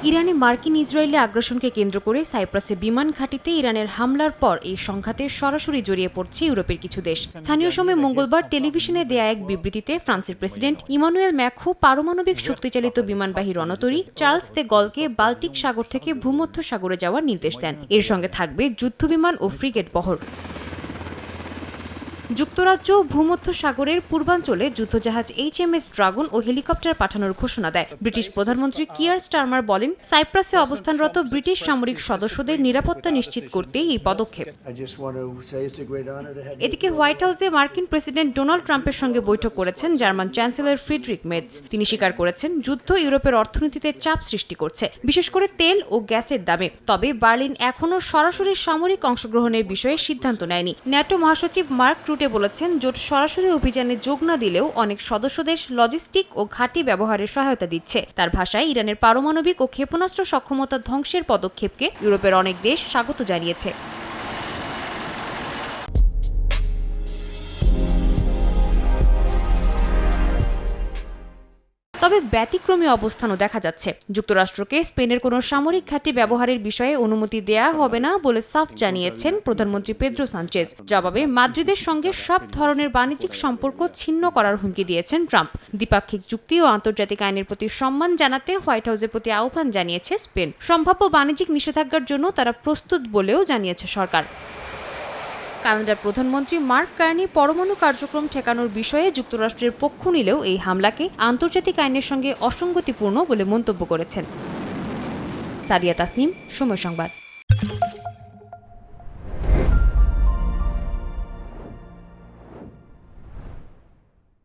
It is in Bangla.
ইরানে মার্কিন ইসরায়েলি আগ্রাসনকে কেন্দ্র করে সাইপ্রাসে বিমান ঘাঁটিতে ইরানের হামলার পর এই সংঘাতে সরাসরি জড়িয়ে পড়ছে ইউরোপের কিছু দেশ। স্থানীয় সময় মঙ্গলবার টেলিভিশনে দেয়া এক বিবৃতিতে ফ্রান্সের প্রেসিডেন্ট ইমানুয়েল ম্যাক্রো পারমাণবিক শক্তিচালিত বিমানবাহী রণতরী চার্লস দে গলকে বাল্টিক সাগর থেকে ভূমধ্য সাগরে যাওয়ার নির্দেশ দেন। এর সঙ্গে থাকবে যুদ্ধবিমান ও ফ্রিগেট বহর। যুক্তরাজ্য ভূমধ্য সাগরের পূর্বাঞ্চলে যুদ্ধজাহাজ HMS ড্রাগন ও হেলিকপ্টার পাঠানোর ঘোষণা দেয়। ব্রিটিশ প্রধানমন্ত্রী কিয়ার স্টারমার বলেন, সাইপ্রাসে অবস্থানরত ব্রিটিশ সামরিক সদস্যদের নিরাপত্তা নিশ্চিত করতেই এই পদক্ষেপ। এদিকে হোয়াইট হাউসে মার্কিন প্রেসিডেন্ট ডোনাল্ড ট্রাম্পের সঙ্গে বৈঠক করেছেন জার্মান চ্যান্সেলর ফ্রিডরিখ মেটজ। তিনি স্বীকার করেছেন, যুদ্ধ ইউরোপের অর্থনীতিতে চাপ সৃষ্টি করছে, বিশেষ করে তেল ও গ্যাসের দামে। তবে বার্লিন এখনও সরাসরি সামরিক অংশগ্রহণের বিষয়ে সিদ্ধান্ত নেয়নি। ন্যাটো মহাসচিব মার্ক রুটে বলেছেন, জোট সরাসরি অভিযানে যোগ না দিলেও অনেক সদস্য দেশ লজিস্টিক ও ঘাঁটি ব্যবহারের সহায়তা দিচ্ছে। তার ভাষায়, ইরানের পারমাণবিক ও ক্ষেপণাস্ত্র সক্ষমতা ধ্বংসের পদক্ষেপকে ইউরোপের অনেক দেশ স্বাগত জানিয়েছে। তবে ব্যতিক্রমী অবস্থানও দেখা যাচ্ছে। যুক্তরাষ্ট্রকে স্পেনের কোনো সামরিক ঘাঁটি ব্যবহারের বিষয়ে অনুমতি দেয়া হবে না বলে সাফ জানিয়েছেন প্রধানমন্ত্রী পেদ্রো সানচেজ। জবাবে মাদ্রিদের সঙ্গে সব ধরনের বাণিজ্যিক সম্পর্ক ছিন্ন করার হুমকি দিয়েছেন ট্রাম্প। দ্বিপাক্ষিক চুক্তি ও আন্তর্জাতিক আইনের প্রতি সম্মান জানাতে হোয়াইট হাউসের প্রতি আহ্বান জানিয়েছে স্পেন। সম্ভাব্য বাণিজ্যিক নিষেধাজ্ঞার জন্য তারা প্রস্তুত বলেও জানিয়েছে সরকার। কানাডার প্রধানমন্ত্রী মার্ক কার্নি পরমাণু কার্যক্রম ঠেকানোর বিষয়ে যুক্তরাষ্ট্রের পক্ষ নিলেও এই হামলাকে আন্তর্জাতিক আইনের সঙ্গে অসঙ্গতিপূর্ণ বলে মন্তব্য করেছেন। সাদিয়া তাসনিম, সময় সংবাদ।